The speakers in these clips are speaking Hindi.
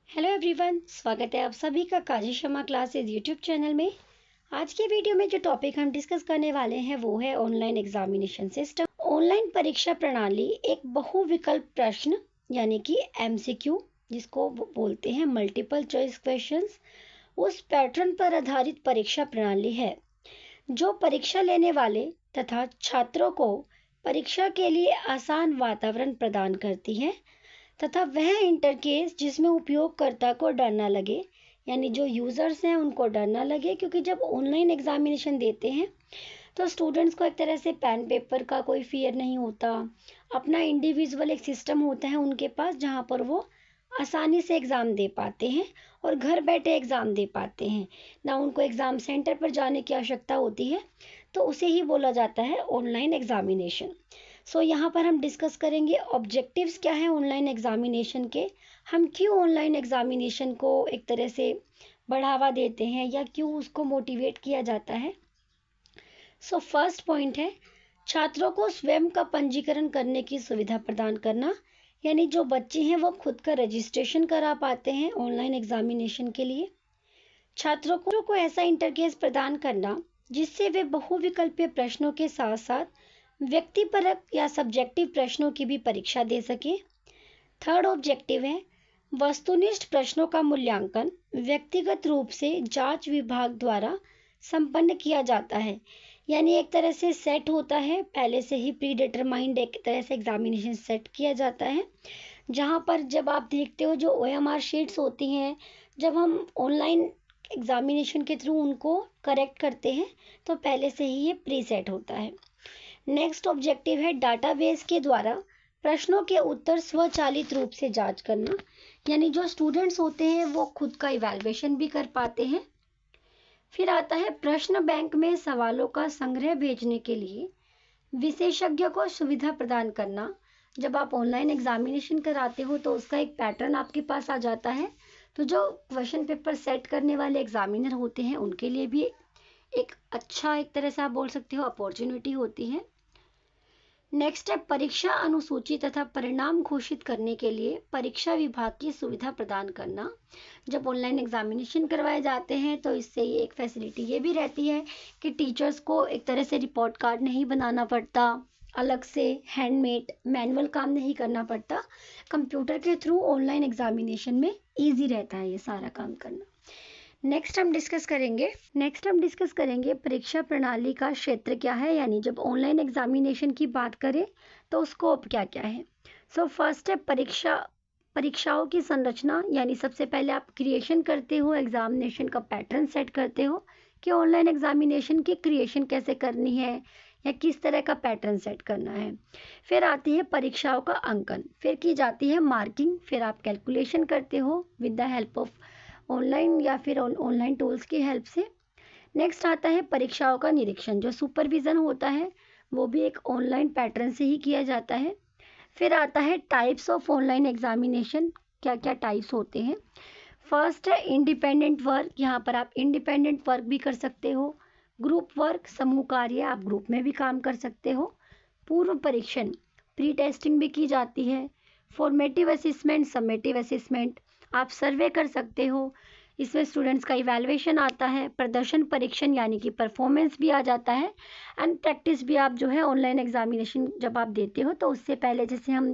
हेलो एवरीवन, स्वागत है आप सभी का काजी शमा क्लासेस यूट्यूब चैनल में। आज के वीडियो में जो टॉपिक हम डिस्कस करने वाले हैं वो है ऑनलाइन एग्जामिनेशन सिस्टम। ऑनलाइन परीक्षा प्रणाली एक बहुविकल्प प्रश्न यानी कि एमसीक्यू जिसको बोलते हैं मल्टीपल चॉइस क्वेश्चंस, उस पैटर्न पर आधारित परीक्षा प्रणाली है जो परीक्षा लेने वाले तथा छात्रों को परीक्षा के लिए आसान वातावरण प्रदान करती है तथा वह इंटरकेस जिसमें उपयोगकर्ता को डर ना लगे, यानी जो यूज़र्स हैं उनको डर ना लगे, क्योंकि जब ऑनलाइन एग्जामिनेशन देते हैं तो स्टूडेंट्स को एक तरह से पेन पेपर का कोई फियर नहीं होता। अपना इंडिविजुअल एक सिस्टम होता है उनके पास जहाँ पर वो आसानी से एग्ज़ाम दे पाते हैं और घर बैठे एग्ज़ाम दे पाते हैं, ना उनको एग्ज़ाम सेंटर पर जाने की आवश्यकता होती है। तो उसे ही बोला जाता है ऑनलाइन एग्जामिनेशन। सो यहाँ पर हम डिस्कस करेंगे ऑब्जेक्टिव्स क्या है ऑनलाइन एग्जामिनेशन के, हम क्यों ऑनलाइन एग्जामिनेशन को एक तरह से बढ़ावा देते हैं या क्यों उसको मोटिवेट किया जाता है। सो फर्स्ट पॉइंट है छात्रों को स्वयं का पंजीकरण करने की सुविधा प्रदान करना, यानी जो बच्चे हैं वो खुद का रजिस्ट्रेशन करा पाते हैं ऑनलाइन एग्जामिनेशन के लिए। छात्रों को ऐसा इंटरफेस प्रदान करना जिससे वे बहुविकल्पीय प्रश्नों के साथ साथ व्यक्तिपरक या सब्जेक्टिव प्रश्नों की भी परीक्षा दे सके। थर्ड ऑब्जेक्टिव है वस्तुनिष्ठ प्रश्नों का मूल्यांकन व्यक्तिगत रूप से जांच विभाग द्वारा संपन्न किया जाता है, यानी एक तरह से सेट होता है, पहले से ही प्री डिटरमाइंड एक तरह से एग्जामिनेशन सेट किया जाता है, जहां पर जब आप देखते हो जो OMR शीट्स होती हैं, जब हम ऑनलाइन एग्जामिनेशन के थ्रू उनको करेक्ट करते हैं तो पहले से ही ये प्री सेट होता है। नेक्स्ट ऑब्जेक्टिव है डाटाबेस के द्वारा प्रश्नों के उत्तर स्वचालित रूप से जांच करना, यानी जो स्टूडेंट्स होते हैं वो खुद का इवैल्यूएशन भी कर पाते हैं। फिर आता है प्रश्न बैंक में सवालों का संग्रह भेजने के लिए विशेषज्ञ को सुविधा प्रदान करना। जब आप ऑनलाइन एग्जामिनेशन कराते हो तो उसका एक पैटर्न आपके पास आ जाता है, तो जो क्वेश्चन पेपर सेट करने वाले एग्जामिनर होते हैं उनके लिए भी एक अच्छा एक तरह से आप बोल सकते हो अपॉर्चुनिटी होती है। नेक्स्ट है परीक्षा अनुसूची तथा परिणाम घोषित करने के लिए परीक्षा विभाग की सुविधा प्रदान करना। जब ऑनलाइन एग्जामिनेशन करवाए जाते हैं तो इससे ये एक फैसिलिटी ये भी रहती है कि टीचर्स को एक तरह से रिपोर्ट कार्ड नहीं बनाना पड़ता, अलग से हैंडमेड मैनुअल काम नहीं करना पड़ता, कंप्यूटर के थ्रू ऑनलाइन एग्जामिनेशन में ईजी रहता है ये सारा काम करना। नेक्स्ट हम डिस्कस करेंगे परीक्षा प्रणाली का क्षेत्र क्या है, यानी जब ऑनलाइन एग्जामिनेशन की बात करें तो स्कोप क्या क्या है। सो फर्स्ट है परीक्षाओं की संरचना, यानी सबसे पहले आप क्रिएशन करते हो, एग्जामिनेशन का पैटर्न सेट करते हो कि ऑनलाइन एग्जामिनेशन की क्रिएशन कैसे करनी है या किस तरह का पैटर्न सेट करना है। फिर आती है परीक्षाओं का अंकन, फिर की जाती है मार्किंग, फिर आप कैलकुलेशन करते हो with the help of online या फिर ऑनलाइन टूल्स की हेल्प से। नेक्स्ट आता है परीक्षाओं का निरीक्षण, जो सुपरविज़न होता है वो भी एक ऑनलाइन पैटर्न से ही किया जाता है। फिर आता है टाइप्स ऑफ ऑनलाइन एग्जामिनेशन, क्या क्या टाइप्स होते हैं। फर्स्ट है इंडिपेंडेंट वर्क, यहाँ पर आप इंडिपेंडेंट वर्क भी कर सकते हो, ग्रुप वर्क समूह कार्य आप ग्रुप में भी काम कर सकते हो। पूर्व परीक्षण प्री टेस्टिंग भी की जाती है। फॉर्मेटिव असेसमेंट समेटिव असेसमेंट आप सर्वे कर सकते हो, इसमें स्टूडेंट्स का इवैल्यूएशन आता है। प्रदर्शन परीक्षण यानी कि परफॉर्मेंस भी आ जाता है। एंड प्रैक्टिस भी आप जो है ऑनलाइन एग्जामिनेशन जब आप देते हो तो उससे पहले जैसे हम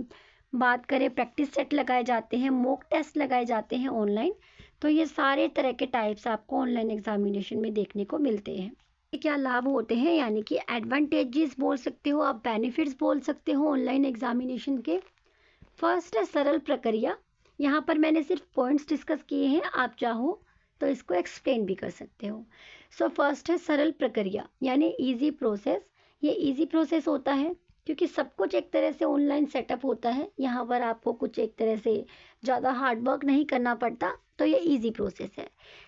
बात करें प्रैक्टिस सेट लगाए जाते हैं, मॉक टेस्ट लगाए जाते हैं ऑनलाइन, तो ये सारे तरह के टाइप्स आपको ऑनलाइन एग्जामिनेशन में देखने को मिलते हैं। क्या लाभ होते हैं, यानी कि एडवांटेजेस बोल सकते हो आप, बेनिफिट्स बोल सकते हो ऑनलाइन एग्जामिनेशन के। फर्स्ट है सरल प्रक्रिया, यहाँ पर मैंने सिर्फ पॉइंट्स डिस्कस किए हैं, आप चाहो तो इसको एक्सप्लेन भी कर सकते हो। सो फर्स्ट है सरल प्रक्रिया यानी इजी प्रोसेस। ये इजी प्रोसेस होता है क्योंकि सब कुछ एक तरह से ऑनलाइन सेटअप होता है, यहाँ पर आपको कुछ एक तरह से ज़्यादा हार्ड वर्क नहीं करना पड़ता, तो ये इजी प्रोसेस है।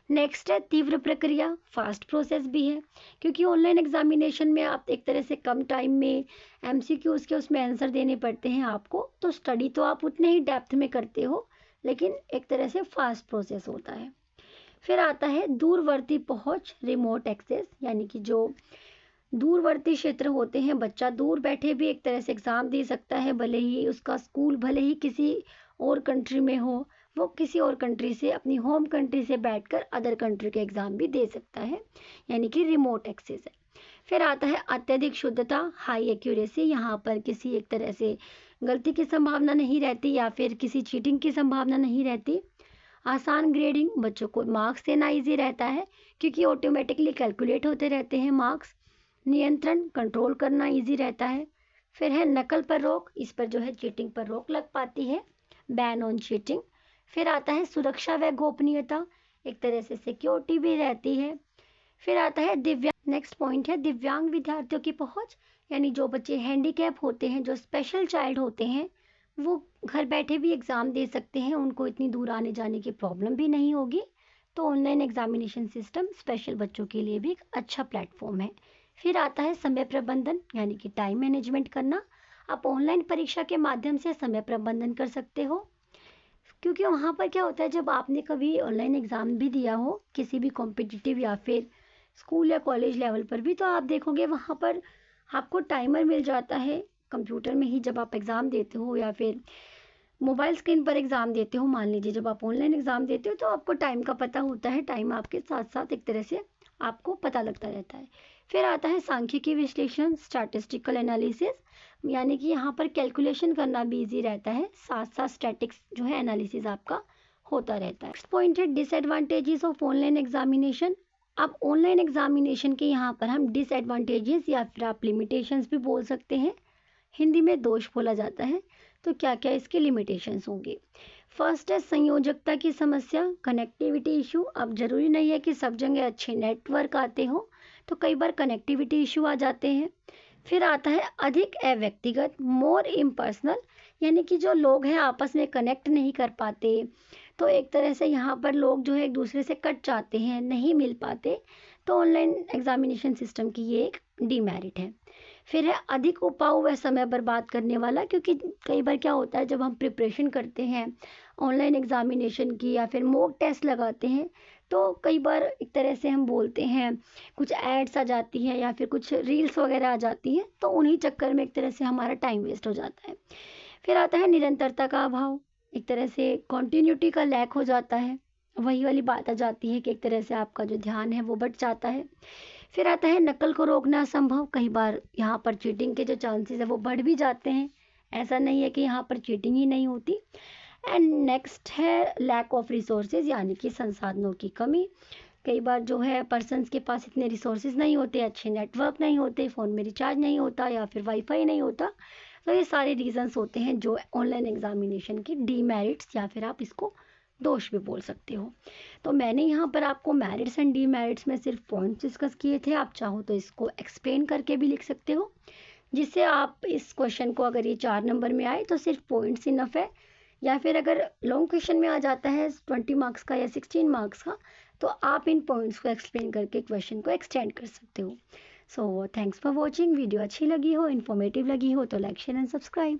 नेक्स्ट है तीव्र प्रक्रिया, फास्ट प्रोसेस भी है, क्योंकि ऑनलाइन एग्जामिनेशन में आप एक तरह से कम टाइम में MCQs के उसमें आंसर देने पड़ते हैं आपको, तो स्टडी तो आप उतने ही डेप्थ में करते हो लेकिन एक तरह से फास्ट प्रोसेस होता है। फिर आता है दूरवर्ती पहुंच रिमोट एक्सेस, यानी कि जो दूरवर्ती क्षेत्र होते हैं, बच्चा दूर बैठे भी एक तरह से एग्ज़ाम दे सकता है, भले ही उसका स्कूल भले ही किसी और कंट्री में हो, वो किसी और कंट्री से, अपनी होम कंट्री से बैठकर अदर कंट्री के एग्ज़ाम भी दे सकता है, यानी कि रिमोट एक्सेस है। फिर आता है अत्यधिक शुद्धता, हाई एक्यूरेसी। यहाँ पर किसी एक तरह से गलती की संभावना नहीं रहती या फिर किसी चीटिंग की संभावना नहीं रहती। आसान ग्रेडिंग, बच्चों को मार्क्स देना ईजी रहता है क्योंकि ऑटोमेटिकली कैलकुलेट होते रहते हैं मार्क्स। नियंत्रण, कंट्रोल करना ईजी रहता है। फिर है नकल पर रोक, इस पर जो है चीटिंग पर रोक लग पाती है, बैन ऑन चीटिंग। फिर आता है सुरक्षा व गोपनीयता, एक तरह से सिक्योरिटी भी रहती है। फिर आता है दिव्यांग, नेक्स्ट पॉइंट है दिव्यांग विद्यार्थियों की पहुंच, यानी जो बच्चे हैंडीकैप होते हैं, जो स्पेशल चाइल्ड होते हैं, वो घर बैठे भी एग्ज़ाम दे सकते हैं, उनको इतनी दूर आने जाने की प्रॉब्लम भी नहीं होगी। तो ऑनलाइन एग्जामिनेशन सिस्टम स्पेशल बच्चों के लिए भी एक अच्छा प्लेटफॉर्म है। फिर आता है समय प्रबंधन, यानी कि टाइम मैनेजमेंट करना। आप ऑनलाइन परीक्षा के माध्यम से समय प्रबंधन कर सकते हो, क्योंकि वहाँ पर क्या होता है, जब आपने कभी ऑनलाइन एग्ज़ाम भी दिया हो किसी भी कॉम्पिटिटिव या फिर स्कूल या कॉलेज लेवल पर भी, तो आप देखोगे वहाँ पर आपको टाइमर मिल जाता है कंप्यूटर में ही। जब आप एग्ज़ाम देते हो या फिर मोबाइल स्क्रीन पर एग्ज़ाम देते हो, मान लीजिए जब आप ऑनलाइन एग्ज़ाम देते हो तो आपको टाइम का पता होता है, टाइम आपके साथ साथ एक तरह से आपको पता लगता रहता है। फिर आता है सांख्यिकी विश्लेषण, स्टैटिस्टिकल एनालिसिस, यानी कि यहाँ पर कैलकुलेशन करना भी ईजी रहता है, साथ साथ स्टैटिक्स जो है एनालिसिस आपका होता रहता है। नेक्स्ट पॉइंट है डिसएडवांटेजेस ऑफ ऑनलाइन एग्जामिनेशन। अब ऑनलाइन एग्जामिनेशन के यहाँ पर हम डिसएडवांटेजेस या फिर आप लिमिटेशंस भी बोल सकते हैं, हिंदी में दोष बोला जाता है। तो क्या क्या इसके लिमिटेशंस होंगे? फर्स्ट है संयोजकता की समस्या, कनेक्टिविटी इशू। अब जरूरी नहीं है कि सब जगह अच्छे नेटवर्क आते हो, तो कई बार कनेक्टिविटी इशू आ जाते हैं। फिर आता है अधिक अव्यक्तिगत, मोर इम्पर्सनल, यानी कि जो लोग हैं आपस में कनेक्ट नहीं कर पाते, तो एक तरह से यहाँ पर लोग जो है एक दूसरे से कट जाते हैं, नहीं मिल पाते। तो ऑनलाइन एग्जामिनेशन सिस्टम की ये एक डीमेरिट है। फिर है अधिक उपाऊ व समय बर्बाद करने वाला, क्योंकि कई बार क्या होता है जब हम प्रिपरेशन करते हैं ऑनलाइन एग्जामिनेशन की या फिर मॉक टेस्ट लगाते हैं, तो कई बार एक तरह से हम बोलते हैं कुछ एड्स आ जाती हैं या फिर कुछ रील्स वगैरह आ जाती हैं, तो उन्हीं चक्कर में एक तरह से हमारा टाइम वेस्ट हो जाता है। फिर आता है निरंतरता का अभाव, एक तरह से कॉन्टिन्यूटी का लैक हो जाता है, वही वाली बात आ जाती है कि एक तरह से आपका जो ध्यान है वो बट जाता है। फिर आता है नकल को रोकना असंभव, कई बार यहाँ पर चीटिंग के जो चांसेस है वो बढ़ भी जाते हैं, ऐसा नहीं है कि यहाँ पर चीटिंग ही नहीं होती। एंड नेक्स्ट है लैक ऑफ रिसोर्सेज, यानी कि संसाधनों की कमी। कई बार जो है पर्सन्स के पास इतने रिसोर्सेज नहीं होते, अच्छे नेटवर्क नहीं होते, फ़ोन में रिचार्ज नहीं होता या फिर वाईफाई नहीं होता। तो ये सारे रीजंस होते हैं जो ऑनलाइन एग्जामिनेशन की डीमेरिट्स या फिर आप इसको दोष भी बोल सकते हो। तो मैंने यहाँ पर आपको मेरिट्स एंड डीमेरिट्स में सिर्फ पॉइंट्स डिस्कस किए थे, आप चाहो तो इसको एक्सप्लेन करके भी लिख सकते हो, जिससे आप इस क्वेश्चन को, अगर ये 4 नंबर में आए तो सिर्फ पॉइंट्स इनफ है, या फिर अगर लॉन्ग क्वेश्चन में आ जाता है 20 मार्क्स का या 16 मार्क्स का, तो आप इन पॉइंट्स को एक्सप्लेन करके क्वेश्चन को एक्सटेंड कर सकते हो। So thanks for watching. Video अच्छी लगी हो, इन्फॉर्मेटिव लगी हो तो लाइक शेयर एंड सब्सक्राइब।